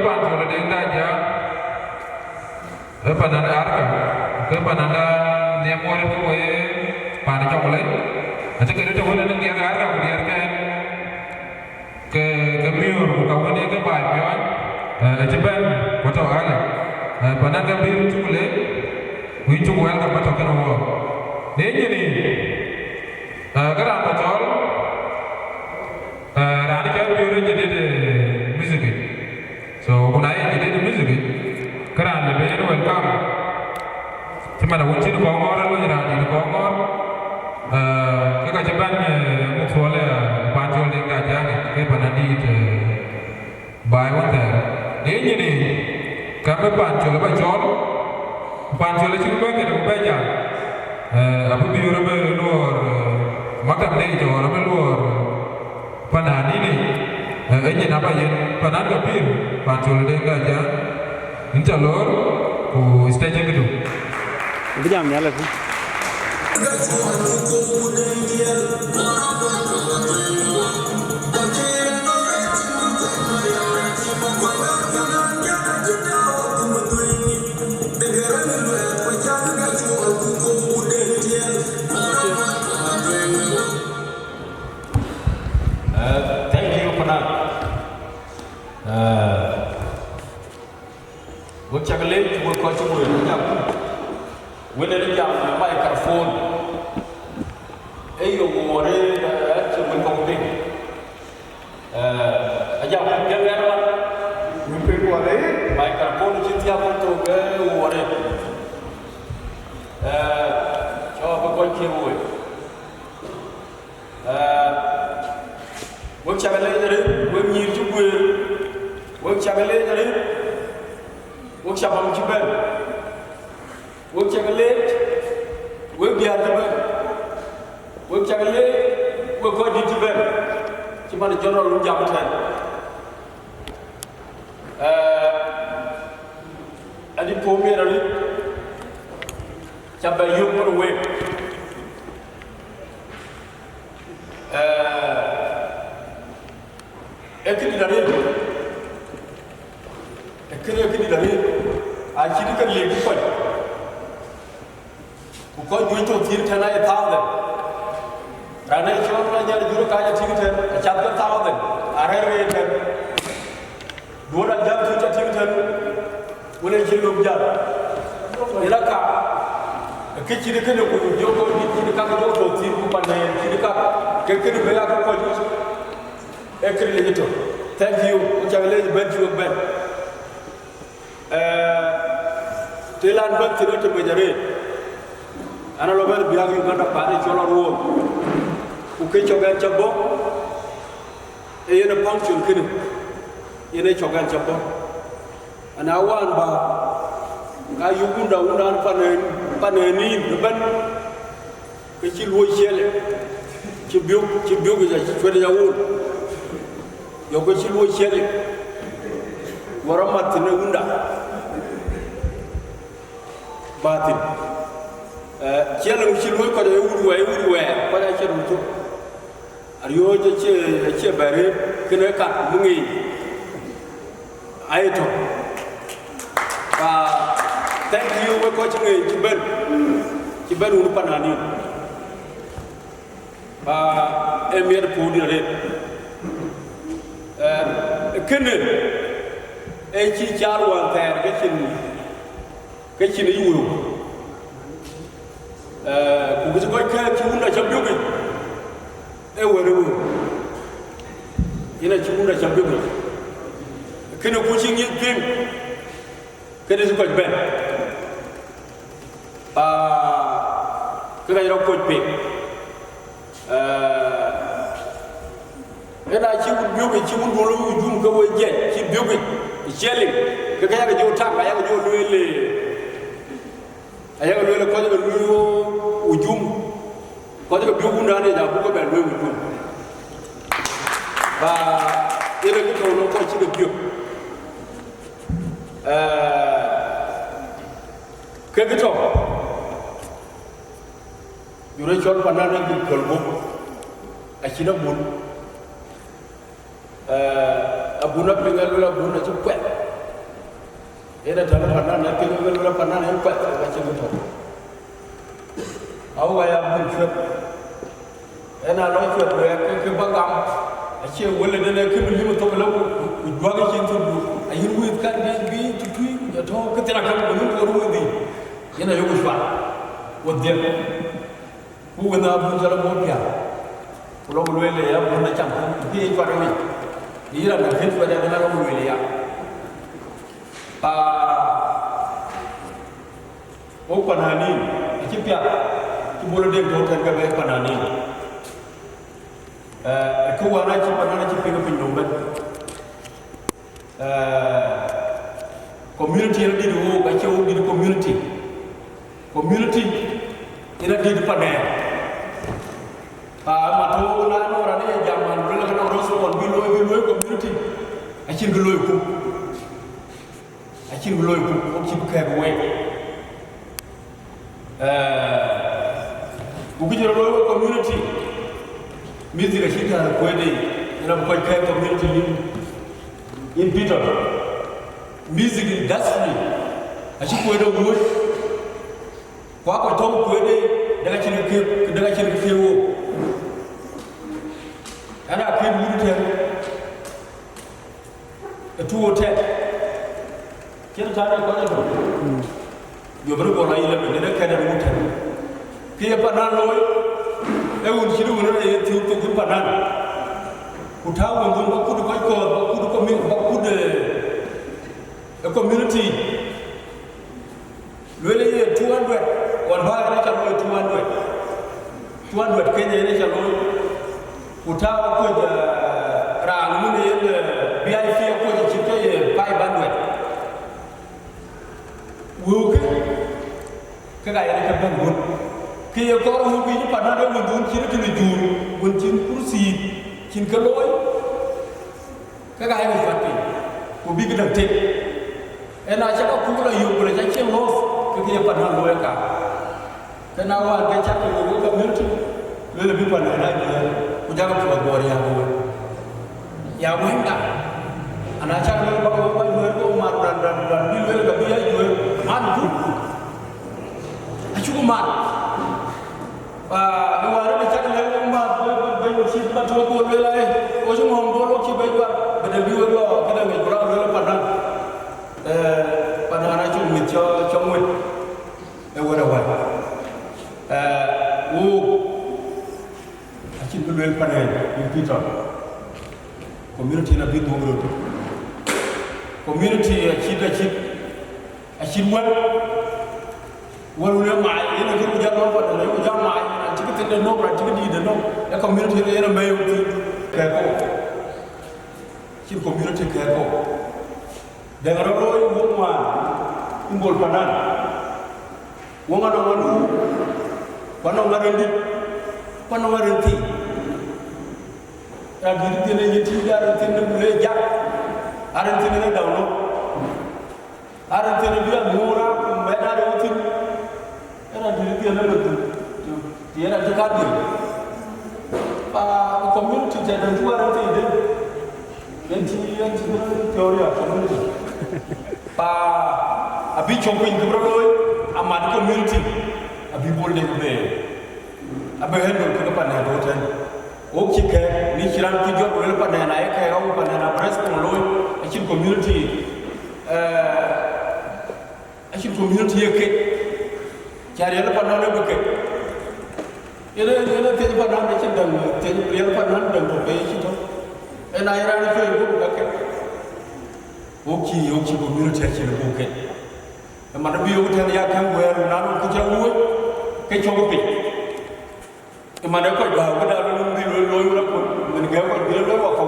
panjol ding daja pananda arka ke pananda dia mori ko e pan chokole acha ke to wona ngi arka ko dia kan ke miur ko woni ke ba pion acha ban ko to ala pananda biru chukule wi chukwal ka pato kana wo de ni gara patol rani ka biru jadi de music so kunai jadi de music karan le beno welcome cuma won chin ko ngor lo jira ni ko ngor ka jaban mu thole panjol ding da jang ke panadi bai won da de ni ka be panjol ba jol panjol chin ba ke ba ja abu biru be lor makam ne jo ra be lor panani ni enye na ba yen panan ka bir panjol ding da jang Insya Allah, stage gitu. Itu jam ya lagi. Thank you, Panan. Wọ́n ṣàkàlẹ̀ wọ́n kọ́ sí wọ́n yẹn yàgò wọ́n lè yà wọ́n microphone ẹ̀yọ̀ wọ́n rẹ̀ ṣe wọ́n kọ́ bí ẹ̀yà wọ́n gẹ́gẹ́ rẹ̀ wọ́n pè wọ́n rẹ̀ microphone ti ti àwọn tó gẹ́ wọ́n rẹ̀ ṣọ́ wọ́n kọ́ sí wọ́n wọ́n ṣàkàlẹ̀ rẹ̀ wọ́n yí ju wọ́n wọ́n ṣàkàlẹ̀ rẹ̀ workshop am jibal workshop le we biar jibal workshop le we ko di jibal ci man jonol lu jamm tan adi pomir ali chabba yobor we ekini dari ekini dari a chiri kan le ko juito tir thana e tawde rana chon na jar juro ka ja chiri ten a chabda tawde are re ten dora jam tu cha chiri ten wala chiri lob ja ila ka ke chiri kan ko jo ko ni chiri ka jo to tir ku pan ne chiri ka ke be la ko ju e kri le to thank you o chabele ben ju ben telan ban tiro te bejare ana lo ber biang yu ganda pare cholo ro ku ke chogan chabo e yena function kini yena chogan chabo ana wan ba ka yugunda undan paneni ban ke ci lo chele ci biu ga ci fere ya wul yo ko ci lo chele wara matne unda batin chela mu chilo ko de wurwe ko da chero to ariyo je che bare kene ka mungi aito thank you we ko chingi ci ben unu panani emir podi re kene ci char wan ter ke chin yu ku bi ko ka ci unda champion bi e wore wo ina ci unda champion bi kene ku ci ngi tim kene ci ko ben ke ga ro ko pe ina ci bu bi ci bu do jum ko wo je ci bi jeli ke ga ga jo ta ga ga jo lele ayaga lele ko jaga luyo ujum ko jaga biugu ndane ja bu ko ben luyo ujum ba ere ko no ko ci ga biu ke gito yure chol panana bi kolbo a ci na mun abuna pengal la buna ci kwet eda tan panan na ke wala panan en pat ka ci to aw ga ya bu fet ena lo fet ke bagam a ce wala da ne ke bi mu to la ku doga ci to du a yin wi kan bi tu ya to ka tira kan bu ko ru di yana yogo shwa wodde ku wana bu jara mo pya lo lo le ya bu na cham bi fa ro ni ira na fet fa da na lo le ya o panani ci pya ci bolo dem do tan ga be panani ko wana ci panani ci pinga pin dombe community ina di do ga ci o di community ina di panani ma to na no ra ne jaman do la ko do so on bi lo community a ci ngoloy ko achin loy ko ci bu kay way bu ko jero loy community music ci ta ko de ina ko kay community in Peter music industry achi ko do wo ko to ko de daga ci ke wo ana ke bu te tuwo te kira tare ko da yo bari ko rayi le ne ka da mutan ki ya panan loy e won ci du ne e ti to gun panan ku ta won gun ko mi ko de e community lo le ye 200 won ba ga ta loy 200 kenya ne ta loy ku ta ko da ra mu ne BIP ko da ci ke 500 wuke kaga yana ka ban gun ke ya ko mu bi pa na da mun dun ci ne jur mun ci kursi kin ka loy kaga yana fatti ko bi gidan te ena cha ko ku la yu ko la cha mo ke ya pa na loy ka kana wa ga cha ko ko community le bi pa na na ku ja ko ko ya ko ya wenda ana cha ko ba ko ma dan bi le ga bi ya yu man tu achuku man ni wara ni chakle ma be ci ba to ko le la o ci mom do lo ci be ba be bi wo lo ka da ngi bra lo padan padan na ci mi cho mo e wara wa wo achi ko le padan ni pita community na bi do ngro community achi wal wala ma ina ko jalo fa da ko jama an tikete de no pra tikete de no e community de ina mayo ti ka ko ci community ka ko de ngaro lo wo ma ngol panan wo ngado wonu pano ngarendi pano ngarendi ta gidi de yiti garan tin de le ja aran tin de dawno aran tin biya mura me da de tin era diri dia na lutu dia na jikadi pa community jadi dua orang tu yang teori apa ni pa abi chompin tu berapa amad community abi boleh be abi hendak ke depan ya hotel okey ke ni kiran tujuh boleh pada naik ke orang pada nak press pun achin community ke cari apa nama bukan? Ini tiada apa nama cendang, tiada apa nama dan topi itu. Air itu yang bukan. Okey, community cari bukan. Mana biar kita ni akan buat nama kita buat kecocoki. Mana kau dah kita lalu biar lalu pun, mana kau biar lalu apa?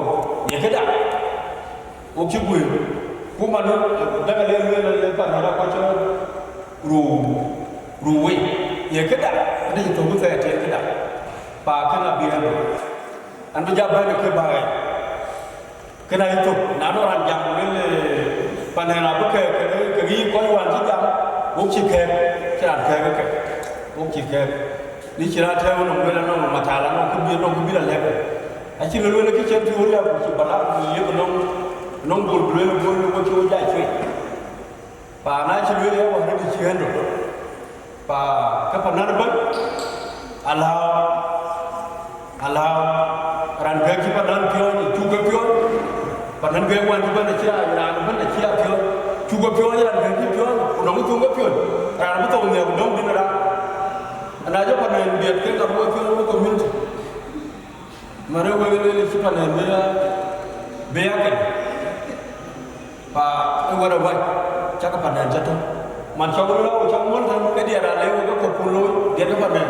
Ya kita. Okey buat. Kau mana dah lalu apa nama kau ruwe ya kada ada itu pun saya tidak kada pa kana bihan anda jawab ke bae kana itu nano ran jam le panena buke ke gi ko wan ti jam bukti ke kira ke bukti ke ni kira ta wono mela no matala no ku bi le a ci lo le ke ci tu ya ku ci bala ni ye no bol bol ko ci o ja ci juga pion ya dan pion unang itu juga pion karena betul nih unang di negara anak aja pada yang dia kita buat pion itu community mereka boleh siapa nih beya kan pak itu ada baik cakap pada jatuh macam orang macam orang kan dia ada lewat ke pulau dia tu pada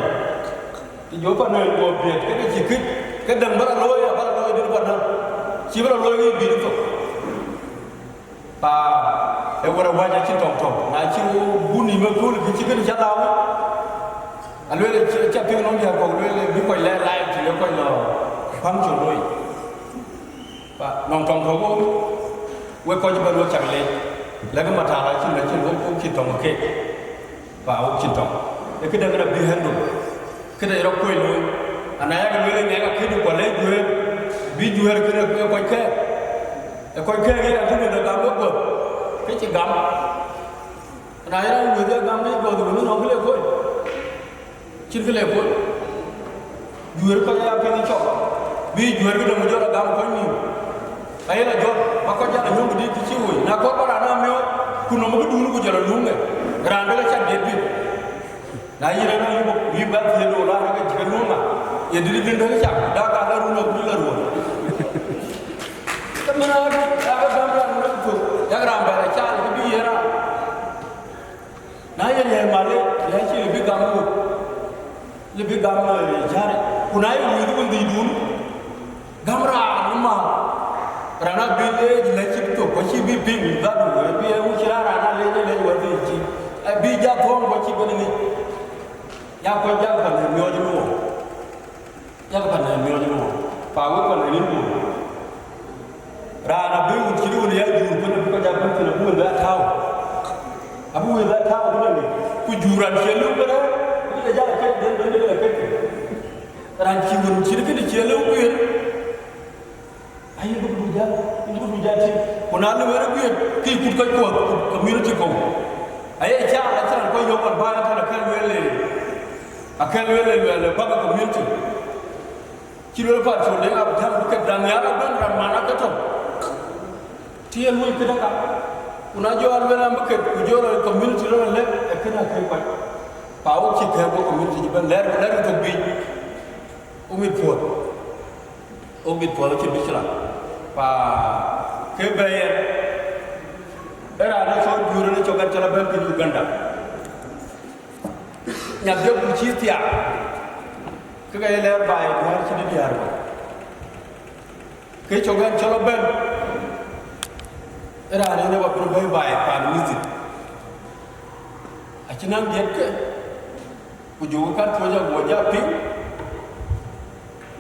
di jawab pada buat biar kita cikit kadang beraloy di depan siapa loy di itu pak orang banyak cinta tong nak ciu buni makul cikit jatuh alwe le chapion non dia ko le bi ko le live ti ko lo phang chu loy pa non tong ko we ko jiba lo chak le la ga mata la chin ko ki tong ke pa o chin tong e ke da ga bi hando ke da ro ko lo anaya ga le ne ga ki du ko le ju bi ju her ke ko ke e ko ke ga tu ne ga mo ko ke chi gam anaya ga ga gam ne ko du no le ko chin ke le ko ju her ko ya pe ni chok bi ju her ga mo jo ga mo ko ni ayela jot bako jala nyongu di ci woy na ko bara na mew kuno mo dunu ko jala lunga rande la ca det bi na yira na yi ba fi do la ga ci lunga ye di binda ca da ka la ru no bu la ru tamana ga gamba na ko ya gram ba ca la bi yera na ye male ya ci bi gamu le bi gamu jare kunai mu du ndi dun gamra numa rana bile jile chipto ko chi bi ping da du bi e uchira rana le wati chi bi ja thong ko chi bani ni ya ko ja ka ne myo ji mo ya ka ne myo ji mo pa wo ko ne ni mo rana bi uchiri ni ya ju ko ne ko ja ko ne bu da taw abu da taw ko ne ku juran chelu ko ne ni ja ka den ka ran chi won chi ke ni chelu ko ayo ibu bujati kuna lu wera biye ki kut ko community ko ayo cha ko yo ko ba ta kan akal wele baga community kilo pa so le ab jam ko dan ya ban ramana ka to tiel moy ke daga kuna jo al wela mbaket ku jo community lo le e kana kay pa o ci ke ko community ban leer to bi umit po ci bisla pa ke baye era na so juro ne chokan chala ban ki Uganda nya de bu ci tiya ke ga leer baye har ci di yar ke chokan chala ban era ne ba pro baye pa music a ci nan de ke ku jo kan to ja go ja pi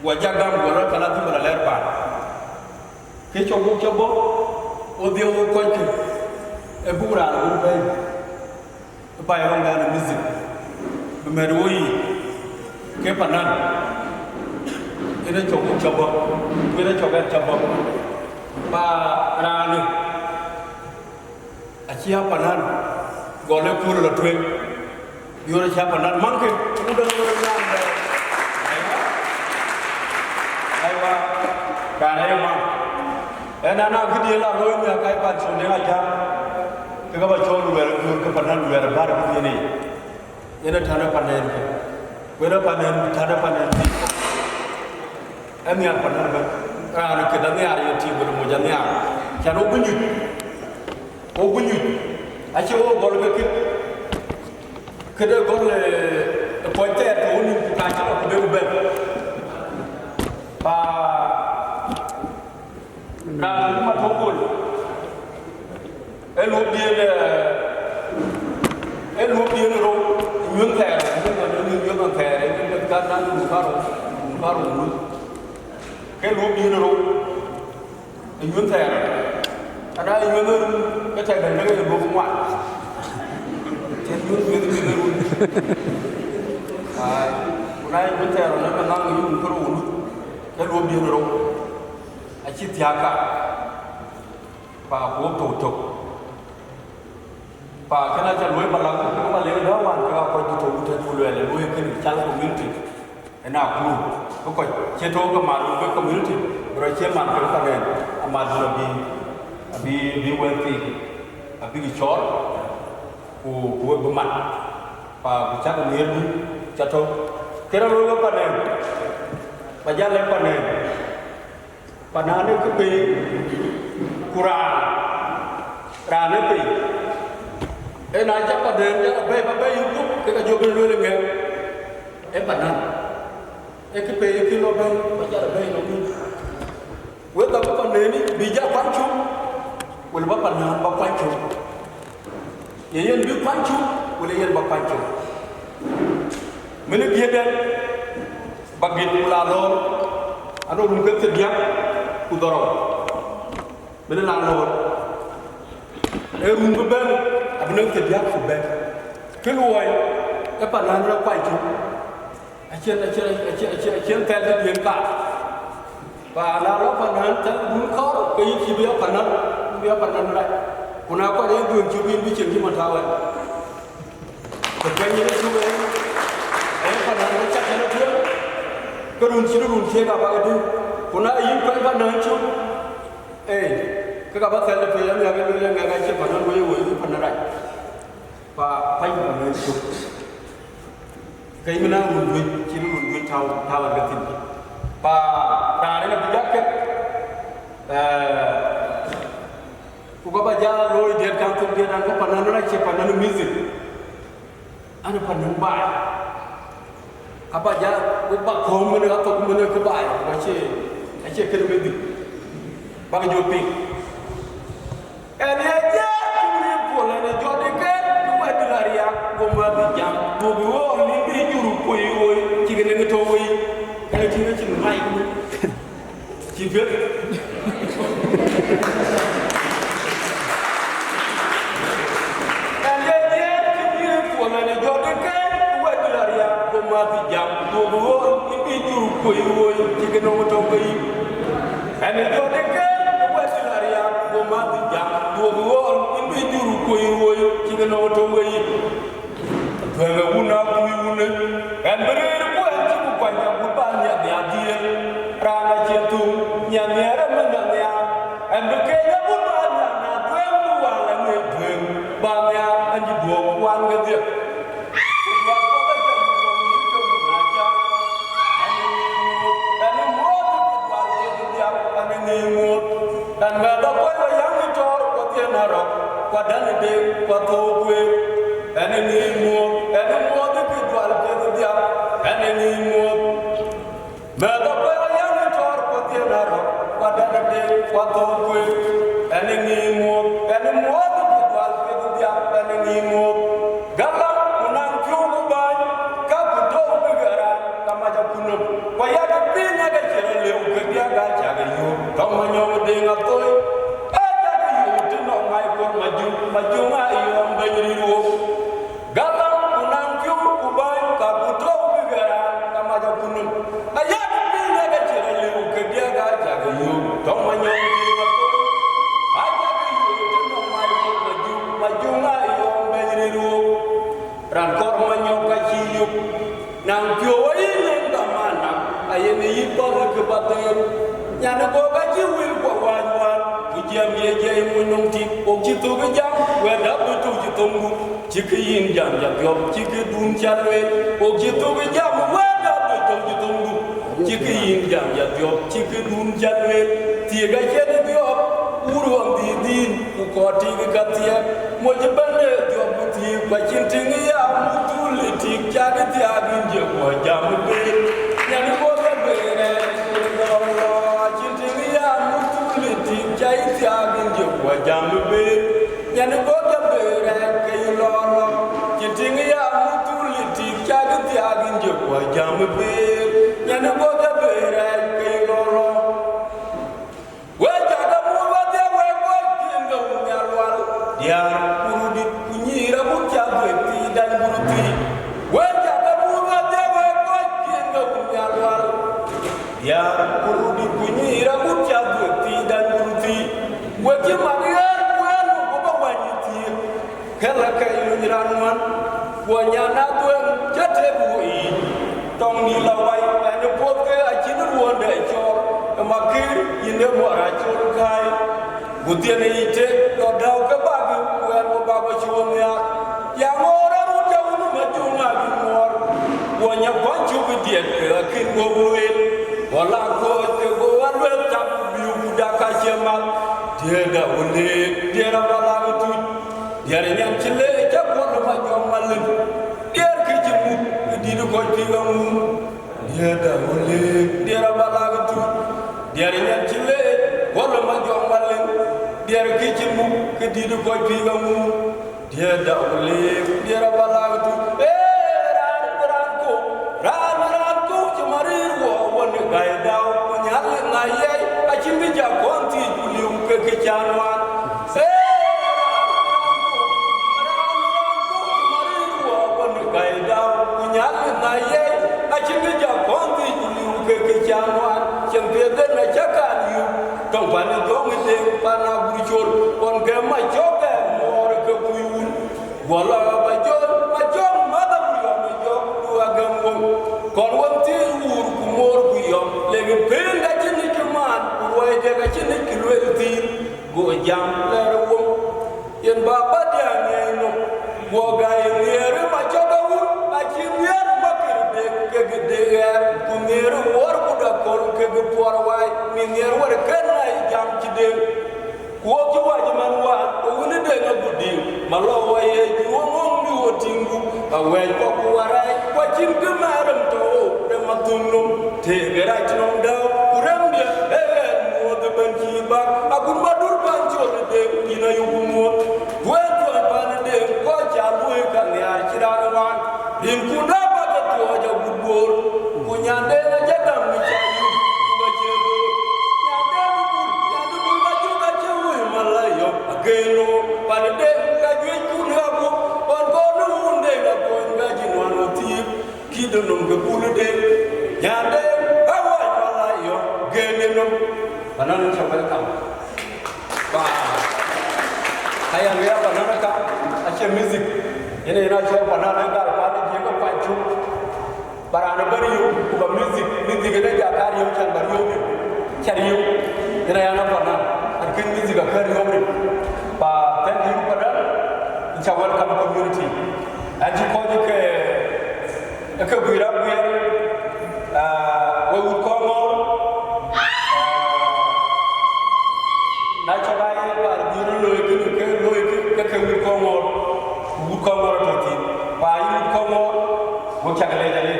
wajah gam gora kala tu bala leer pa ke chobo o de o ko ke e bura la bay pa yo ngana music be mer woyi ke panan ene chobo ene chobo pa rani achia panan gole pur la twen yo cha panan manke udah ngana karena memang, anak kita lah loh ni akai pasal ni aja, kita baca luar ke panen luar baru begini, ini thana panen, luar panen thana panen, ini yang panen ber, kerana kita ni hari ini belum muda ni hari, jangan obunyut, asyik gol kita gol pointer tu ni kacau aku berubah, na ma tokol elo bien ro nyun ter nyun ter ni kan na lu karo lu ke lo bien ro nyun ter ada nyun ke ter dan ke lo ngwa ter nyun ro ai kunai nyun ter na kan na nyun karo lu ke lo bien ro aci tiaka pa ko to pa kana ja loy balang ko ma le da wan ka ko to to to lo le loy ken chal community ena ku ko che to ko ma ko community bro che man ko ka ne ama do bi wealthy bigi chol ku bemat pa ku cha ni du cha to kera lo pa ne pa ja le pa ne panane ke pe Quran rane pe na ja pa de ja pe YouTube ke ka jo be lo le nge panan ke pe ke lo be pa ja be lo ni we ta pa ne ni bi ja pan chu wala ba panan ba pan chu yen bi pan chu wala yen ba pan chu mene bi den bagit la lo ano dum ke te dia ku doro mene la lo rum be ben abna ke dia ku be ke lo way e panan la pan chu a chen tel de bien ka và la lo panan ta dum ko ke yi bi panan lại kuna ko de dun chu bin bi chen ki man ta wa ko ke ni chu be e panan ko cha cha lo ko dun che ga ba du kuna yi ko panan chu ka ba tel de pe ya ga che panan ko yi panan lại và phai panan chu cái mana munduit ciri munduit tahu berketin, pa tadi nak berjaket, kuka baca lori dia kantor dia dan kau panen nak siapa panen music, ada panen baik, apa aja kuka kau mana atau mana kebaik, macam kena bedi, bagi joping, ini aja curi bola ni jadi kan, dua dilariak, gomba bijak, bobo ni. Oi, chỉ cái này thôi, cái chuyện nó chỉ hay không? Chỉ biết. Anh ấy cái gì của này cho đến cái quay lại đi à, không mà bị giảm, đồ bố, cái churu oi, chỉ cái nó thôi. Anh ấy cho đến cái quay lại đi à, không mà bị giảm, đồ bố, cái churu oi, chỉ cái nó thôi. Kalau guna guna, kan beri buat cipu banyak banyak dia rana citu nyamnya ramanya, kan berkaya banyak na dua orang itu banyak anji dua orang gitu. Buat apa jadi itu aja, dan muat buat jadi dia ane muat dan nggak apa yang itu dia narok, padahal dia waktu gue ane muat. Waktu gue, ane ngimut, ane muat jual itu dia, ane ngimut. Galang menang cukup banyak, kau betul negara, kamu aja punuk. Kaya kepinya ke jalan lewat ke dia gajah ke yu, kau menyong dengar toy, aja ke yu tu nak ngai pun maju ngai yang beriru. Galang menang cukup banyak, kau betul negara, kamu aja punuk. Kaya kepinya ke jalan lewat ke dia gajah ke yu, kau menyong rankor menyokai hidup nang kioi yang tamana ayene yipor ke bater nyana go gaji wil go wanwan kujam ye munung ti o jitu gejam weda betu jitumgu cikin jam yob cikin dun charwe o jitu gejam weda betu jitumgu cikin jam yob cikin dun charwe tiga jene yob uruang didin ku koti gatia mo jebane yob ti bacin tingi ya mutul tik jadi tiagin je mo jambe nyani go bere Allah cintingi ya mutul tik jadi tiagin je mo jambe nyani go bere kay lolo cintingi ya mutul tik jadi tiagin je mo jambe nyani go bere kay lolo wajada mu wate we go kinga nyalwal dia kurudit kunyira bucah dan buruti wajah kamu dewa kocinga bunyalwar ya kurudi kunyira bucah dan buruti wajah marian buanu boba wanyiti kala kayu nyiranman wanyana tuan jate bui tong nilawai ane poke ajinu wanda echor makir inde muara chor kai gutiane ite dodau ke bagi ngobul wala ko te go warwel tam biu daka chemal tieda wole tiera bala tu yare nyam chile jabbo ma jomal der ki jimu di do ko ti gamu tieda wole tiera bala tu yare nyam chile wala ma jomal der ki jimu di do ko ti gamu tieda wole tiera bala tu gaya daw punyal ngaye achimbi ja konti kulium ke kichanwan gaya daw punyal ngaye achimbi ja konti kulium ke kichanwan chempede na jakan yu tong pani dong ite pana burchol kon ke ma joge mor ke buyun wala bajol majom mada buyam jo dua gambong kon wanti ur kumor buyam legi penda chini kuman urwai jaga chini kilwelti go jam lere wong yen baba dia ngeno go gaye ngere ma joga ur achi wer makir de ke gedeer ku ngere wor buda kol ke ge porwai mi ngere war kana jam chide ko ki waji man wa woni de ngabudi malo waye wongong ni wotingu awel ko warai ko chin gemaram to de matunum te gerai tinom da kuram dia mo de banki ba akun badur banjo de ina yugumo weto ban de ko jabu kan ya chirawan rim kuna ba to ja gubor kunyande na jagam ni chayu ga jebo nyande bur ba juga chewu malayo agelo ban de ka jwe kunhabu on go nunde ga kon ga jinwano tip kidonum ga bulude nyande awai malayo gelenum banan sampai kam ba ayang ya banan ka ache music ene na cho banan ga pa de ko panchu barana bari yu ko music ga ja kar yu chan bari yu char yu ene ya na banan akin music ga kar yu pa thank you banan insha welcome community aji ko de ke buira buira we would call more na chobai par buira ke we call more would call more toti pa you call more wo chakale jale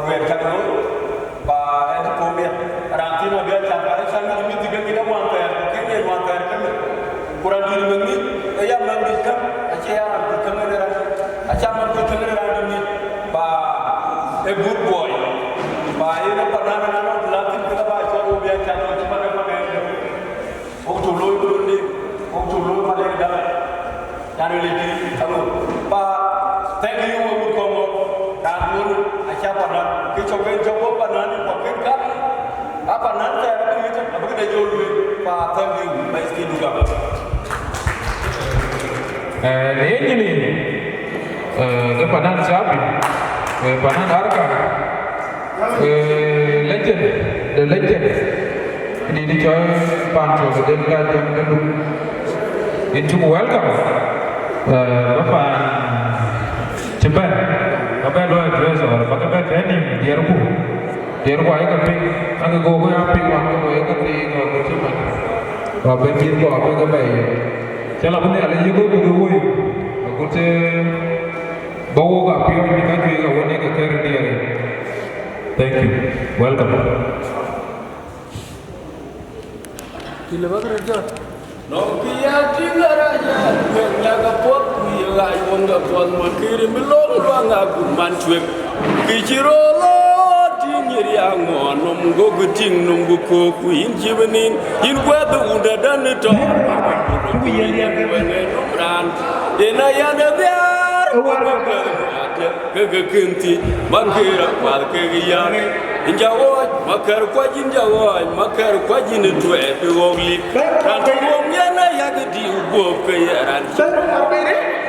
we chakalo pa ed ko me rantino be chakale sanga mi diga kita wanter ke ne wanter ke kurang diri mengi ya mengi kam acha ya kamera acha man ko kamera dini pa a good boy pa ina panana na latin kala ba choro be chakalo chimane pame o to loy bundi o to loy male dala yani legi alo pa thank you wo ko mo dan mun acha panan ke chogen jogo panan ko ke ka apa nan ta ko mi ta abu de jolu pa thank you by skin duga ini ke panan sapi panan harga legend the legend ini di coy panco dan gadang gedung itu welcome bapak cepat bapak lo address or bapak training dia ruku ayah keping angga gogo yang ping waktu ayah keping waktu cepat bapak bin ko apa ke bayi cala bende ala yego bugo woy ko te bawo ga piyo ni ka juiga woni ka kere diare thank you welcome kile bagara ja no kiya tingara ja ya ga pot ki ga wonga pot makiri milong wanga gumman twek ki chiro lo tingiri ango nom go guting nom go ko ku injibenin in kwado unda dan to ku yenya wene nomran ena yana biar ke kenti makira mal ke yare injawo makar kwa jinjawo makar kwa jin tuwe wogli kan to wong yana yagdi ubo ke yaran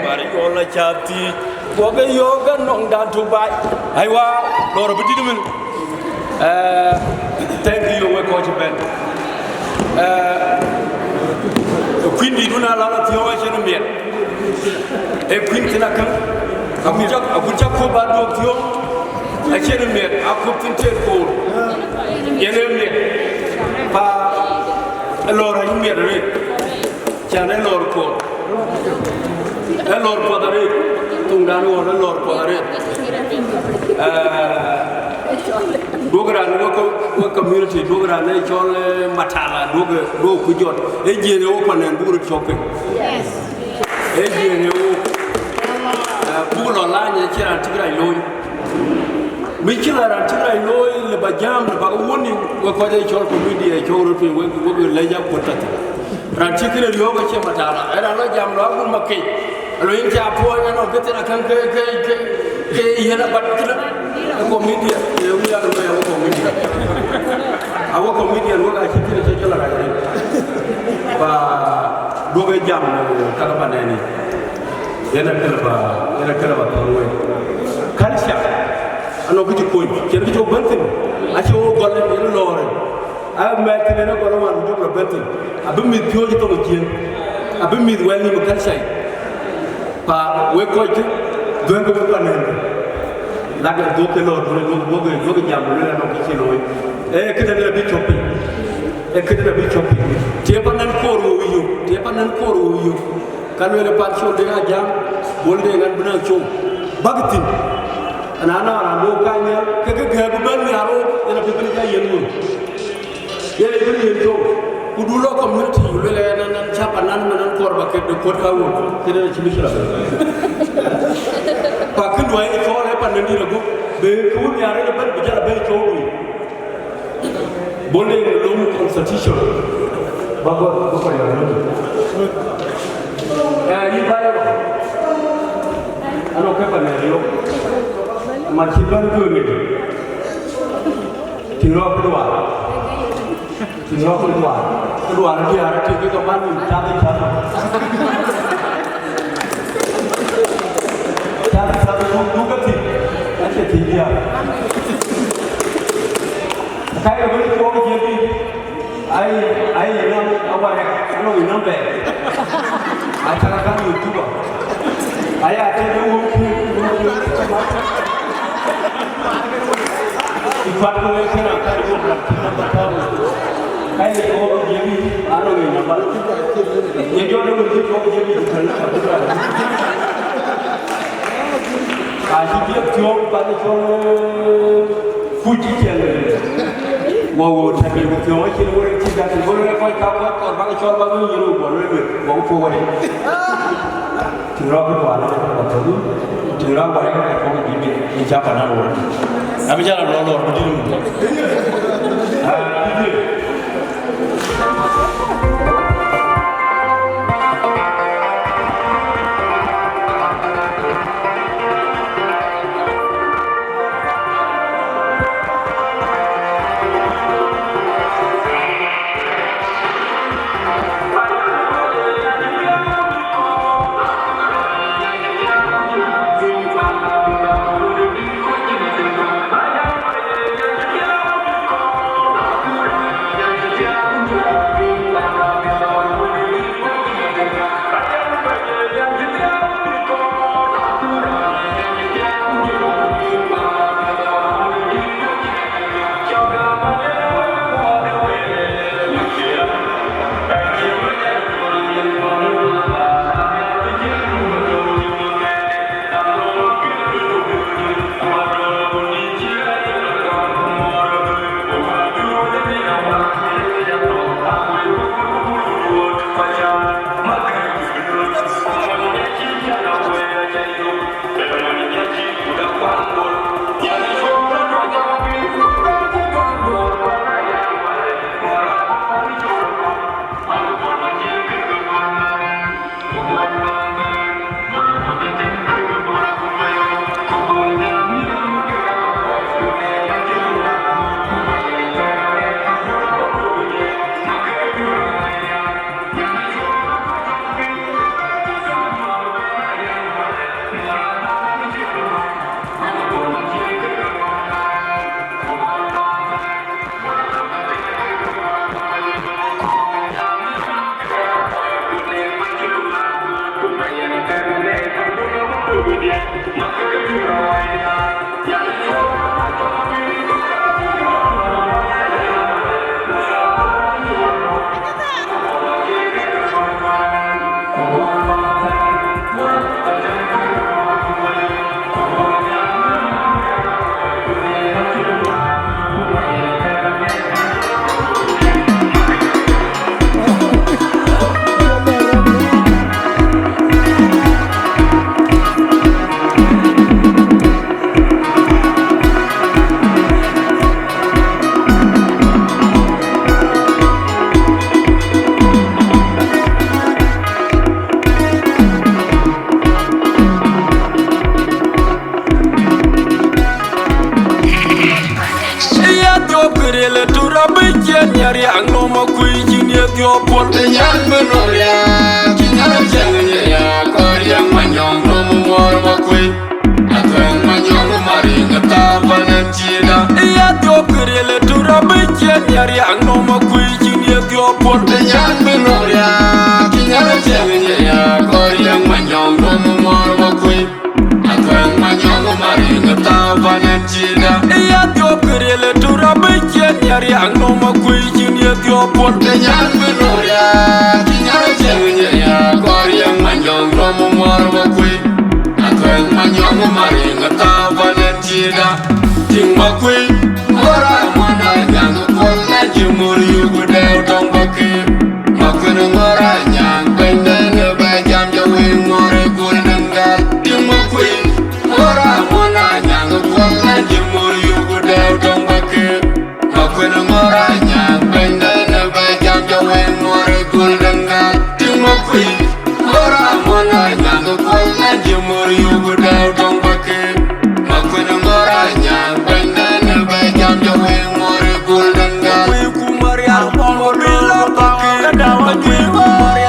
bari yola chati boga yoga nong dan to bai aywa loro bidimin thank you we coach Ben quindi duna la tiwa chenu mien e quindi na kan abuja ko ba do tiyo a chen me a kuptin te ko yene me pa allora in me re chane lor ko allora ko dare tungdan wo allora ko dare dogra no ko community dogra ne chol matala do ku jot e jene wo panen buru shopping yes e jene wo bu lo la ni chira tigra loy mi chira ran tigra loy le bajam le ba woni ko ko de chol community e choro pe wo le ja potata ran tigra yo ko che matala era lo jam lo bu makke lo yin ja po no betina kan ke yena bat kila ko media e wi ya ko media awo ko media wo ga chiti le jola ga ni ba do ga jam kala banani yana kala ba to we kalsha ano ko ci ko ci ko bantin a ci wo golle ni lore a metene na ko wan do ko bantin abin mi pioji to jien abin mi welni mo kalsha pa we ko ci do ko banani laga do ke lo do jam lo na ko ci loy e kete na bi chopi te panan koro wiyo kanu le passion de ga jam bolde ngan bina chow bagtin ana ro kanya ke ga ban mi aro ina bi ga yenu yele bi yendo kudulo community le nan chapa nan kor ba ke de kor ka wo ke de ci misra pa kindu ay ko le pan ni rago be ko ni are ban bi jara be chow bolde lo constitution bago ko ya no ni bayo ano ke pa ne yo ma ci ban ko ni ti ro ko wa di ara ti ko ban ni ta de ta du ka ti ake ti ya kai ko ni ko je bi ai na aware ano ni nambe acara kan YouTube ai ate de wo ki ipat ko e kana ka ko kai ko je bi ano ni namba ye jo do ko je bi kan ka ji bi jo ba de jo fuji chele wo tabi ko yo ci wo ci ga ko le ko ka ko ba ko ba ko yiro ko le wo fo woni ti ro ko ala ko to ti ro ba ko ko ni ja pa na wo ami jara lo ko di mu Yeah. tura bichen yari anglo makui jinie dio pol te nyan benoria kinyana jengnya ya koryang manyong no mor makui ateng manyong mari ngata banan china ya dio krele tura bichen yari anglo makui jinie dio pol te nyan benoria kinyana jengnya ya koryang manyong no mor makui ateng manyong mari ngata banan china ya dio krele tura bichen yari anglo makui jinie dio pol te nyan benoria kinyana jengnya ya koryang manyong no mor makui ateng manyong mari ngata banan china ting makui ora mana yang pol na jumur yugo del dong bakir makun ngora nyang benden ba jam jawi ngore gul dengal ting makui ora mana yang pol na jumur yugo del dong bakir makun ngora nyang benden ba jam jawi ngore gul dengal ting makui ora mana yang pol na jumur yugo del dong bakir makun ngora nyang benden ba jam jawi ngore gul dengal kumari arpon bila bakir kumari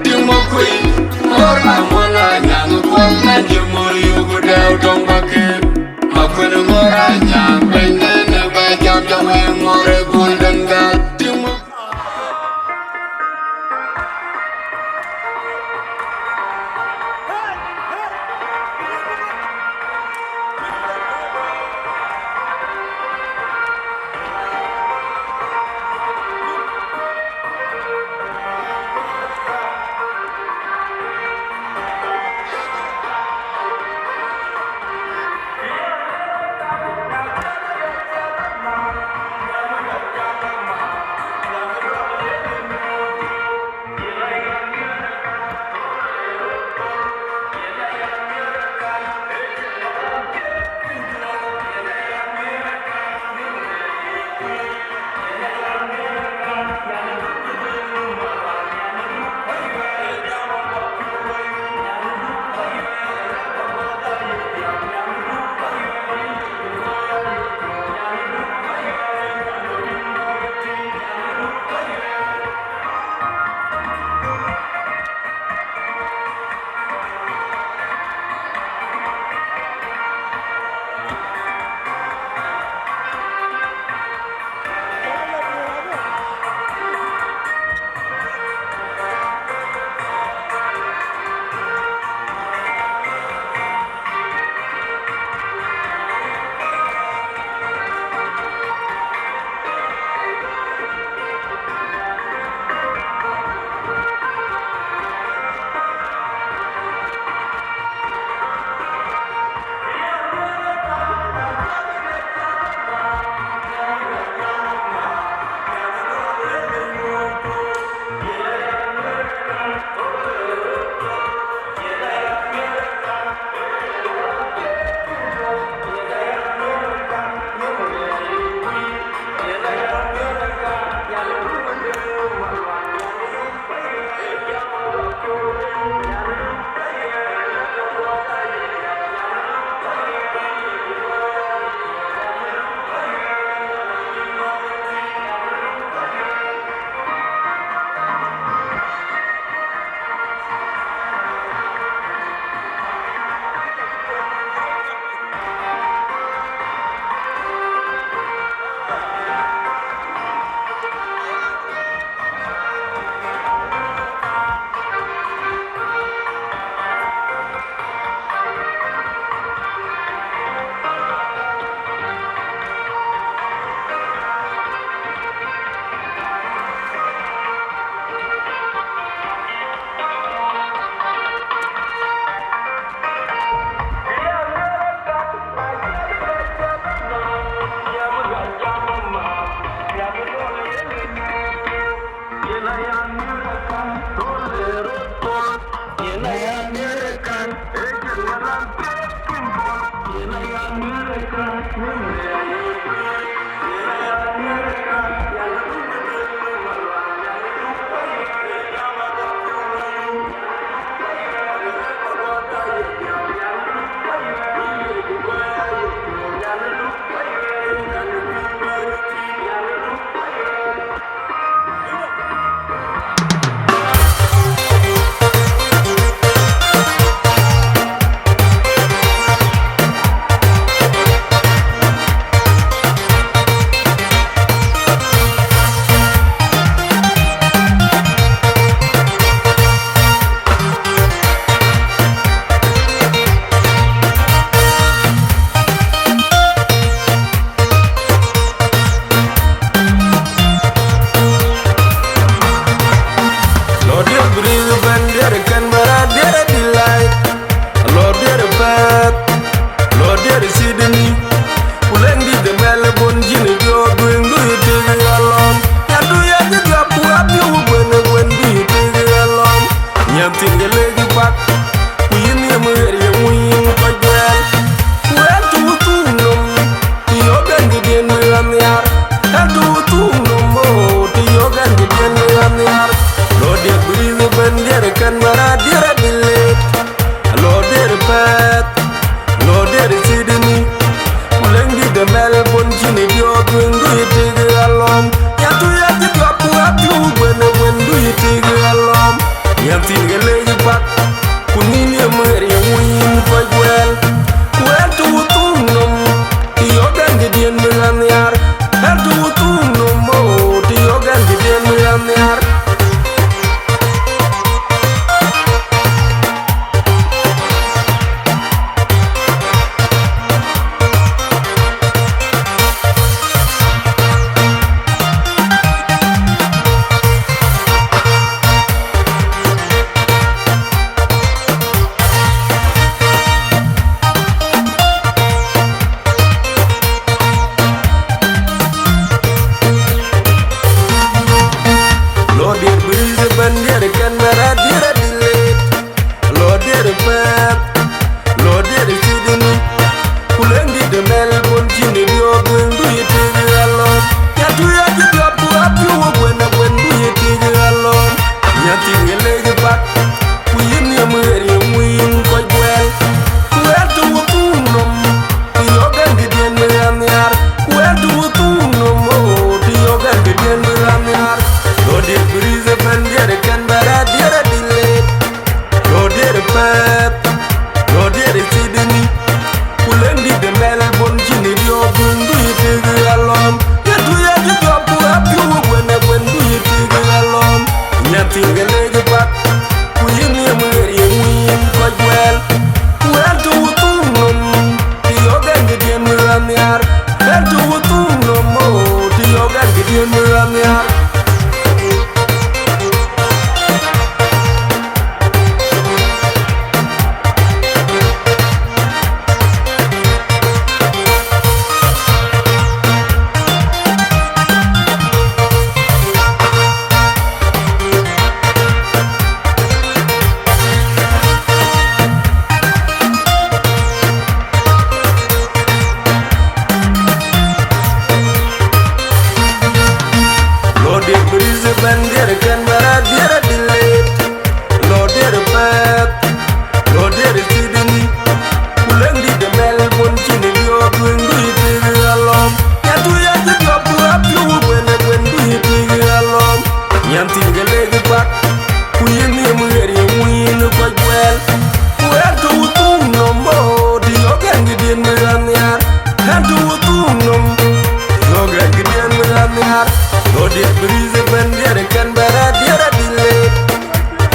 Ting mo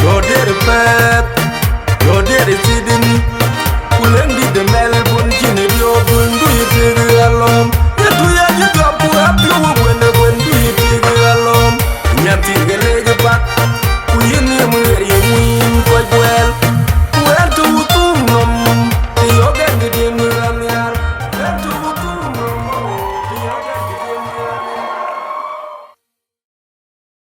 Go there, the pet. Go there, the Sydney. Pull and the